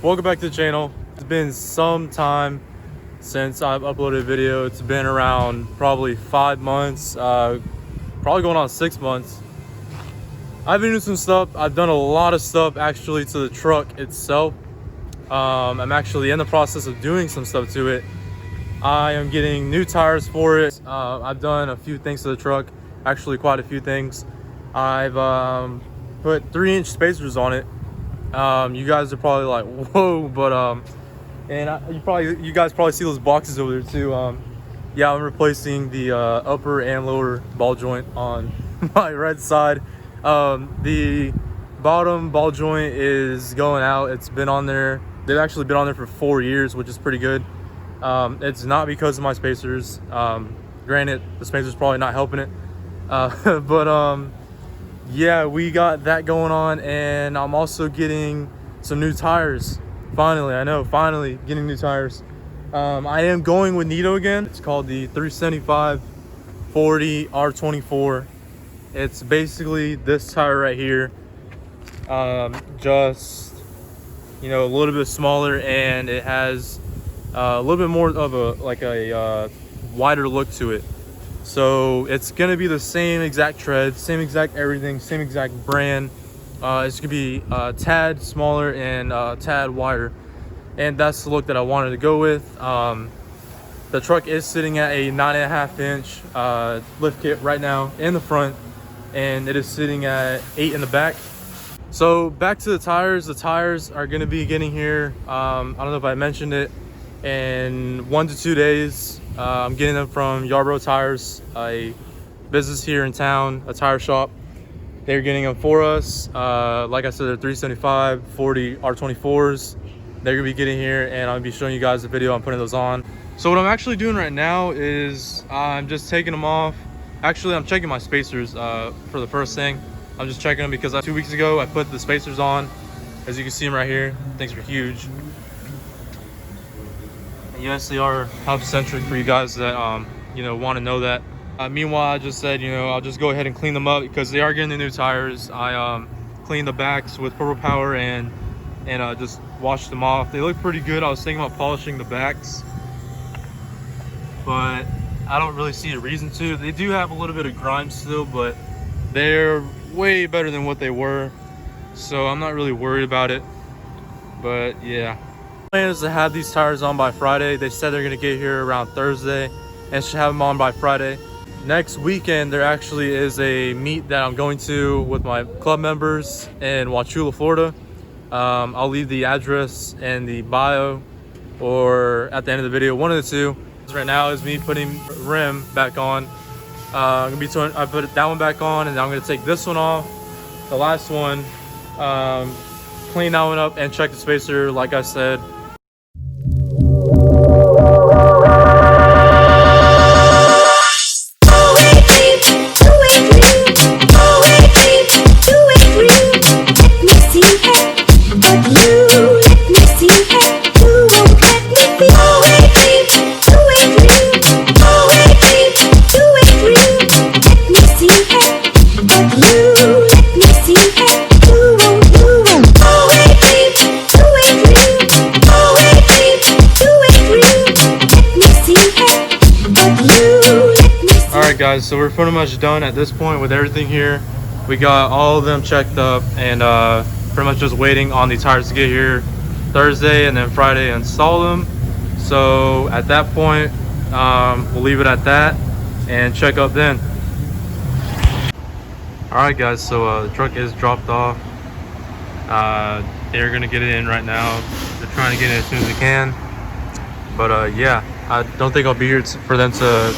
Welcome back to the channel. It's been some time since I've uploaded a video. It's been around probably 5 months, probably going on 6 months. I've been doing some stuff. I've done a lot of stuff actually to the truck itself. I'm actually in the process of doing some stuff to it. I am getting new tires for it. I've done a few things to the truck, actually quite a few things. I've put 3-inch spacers on it. You guys are probably like, whoa, but you guys probably see those boxes over there too. Yeah, I'm replacing the upper and lower ball joint on my red side. The bottom ball joint is going out. It's been on there. They've actually been on there for 4 years, which is pretty good. It's not because of my spacers. Granted, the spacers probably not helping it, but yeah, we got that going on, and I'm also getting some new tires. Finally getting new tires. I am going with Nitto again. It's called the 375 40 R24. It's basically this tire right here, just a little bit smaller, and it has a little bit more of a wider look to it. So it's gonna be the same exact tread, same exact everything, same exact brand. It's gonna be tad smaller and tad wider, and that's the look that I wanted to go with. The truck is sitting at a 9.5-inch lift kit right now in the front, and it is sitting at 8 in the back. So back to the tires. The tires are gonna be getting here. I don't know if I mentioned it, in 1 to 2 days. I'm getting them from Yarborough Tires, a business here in town, a tire shop. They're getting them for us. Like I said, they're 375 40 R24s. They're gonna be getting here, and I'll be showing you guys the video on putting those on. So what I'm actually doing right now is I'm just taking them off. Actually, I'm checking my spacers for the first thing. I'm just checking them because 2 weeks ago I put the spacers on. As you can see them right here, things are huge. Yes, they are hub centric for you guys that want to know that. Meanwhile, I just said I'll just go ahead and clean them up because they are getting the new tires. I cleaned the backs with Purple Power and just washed them off. They look pretty good. I was thinking about polishing the backs, but I don't really see a reason to. They do have a little bit of grime still, but they're way better than what they were, so I'm not really worried about it. But yeah, plan is to have these tires on by Friday. They said they're gonna get here around Thursday and should have them on by Friday. Next weekend there actually is a meet that I'm going to with my club members in Wauchula, Florida. I'll leave the address in the bio or at the end of the video, one of the two. Right now is me putting rim back on. I put that one back on, and I'm gonna take this one off, the last one, clean that one up and check the spacer like I said. Guys, so we're pretty much done at this point with everything here. We got all of them checked up, and pretty much just waiting on the tires to get here Thursday, and then Friday install them. So at that point, we'll leave it at that and check up then. All right guys, so the truck is dropped off. They're gonna get it in right now. They're trying to get it as soon as they can, but yeah, I don't think I'll be here for them to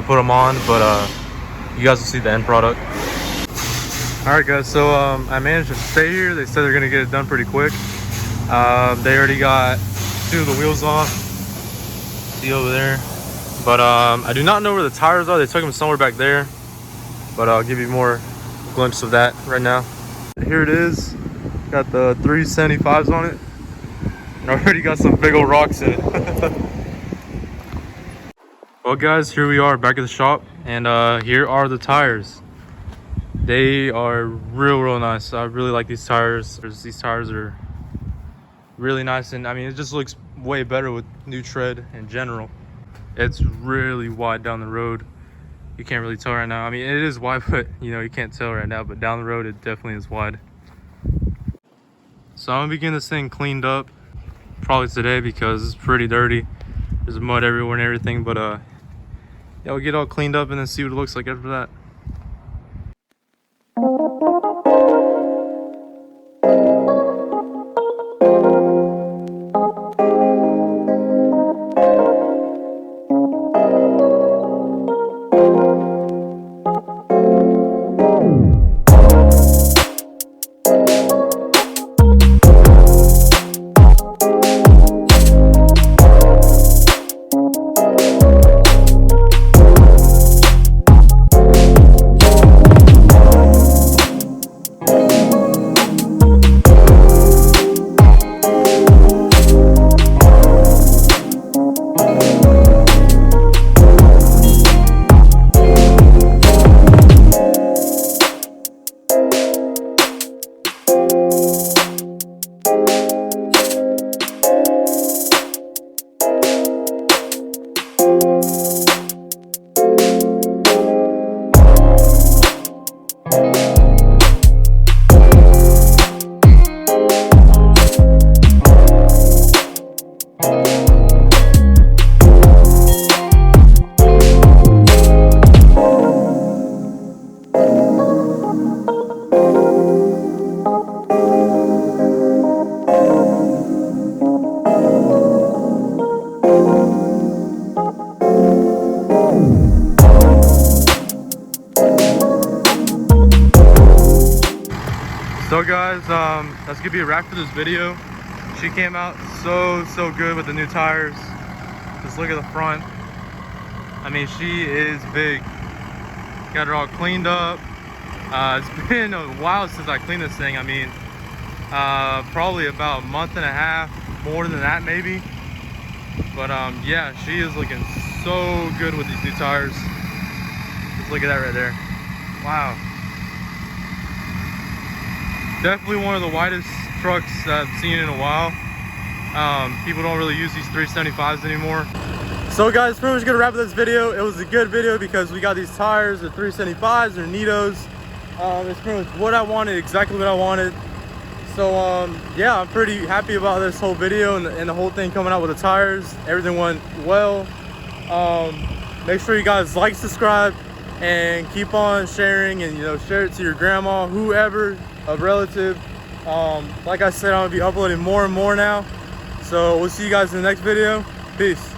put them on, but you guys will see the end product. All right guys, so I managed to stay here. They said they're gonna get it done pretty quick. They already got 2 of the wheels off, see over there, but I do not know where the tires are. They took them somewhere back there, but I'll give you more glimpse of that right now. Here it is, got the 375s on it, and already got some big old rocks in it. Well guys, here we are back at the shop, and here are the tires. They are real nice. I really like these tires. These tires are really nice, and I mean, it just looks way better with new tread in general. It's really wide down the road. You can't really tell right now. I mean, it is wide, but you know, you can't tell right now, but down the road it definitely is wide. So I'm gonna be getting this thing cleaned up probably today because it's pretty dirty. There's mud everywhere and everything, but yeah, we'll get it all cleaned up and then see what it looks like after that. So guys, that's gonna be a wrap for this video. She came out so good with the new tires. Just look at the front. I mean, she is big. Got her all cleaned up. It's been a while since I cleaned this thing. I mean, probably about a month and a half, more than that maybe. But yeah, she is looking so good with these new tires. Just look at that right there. Wow. Definitely one of the widest trucks I've seen in a while. People don't really use these 375s anymore. So guys, pretty much gonna wrap up this video. It was a good video because we got these tires, the 375s, they're neatos. It's pretty much what I wanted, exactly what I wanted. So yeah, I'm pretty happy about this whole video and the whole thing coming out with the tires. Everything went well. Make sure you guys like, subscribe, and keep on sharing, and you know, share it to your grandma, whoever, a relative. Like I said, I'm gonna be uploading more and more now. So we'll see you guys in the next video. Peace.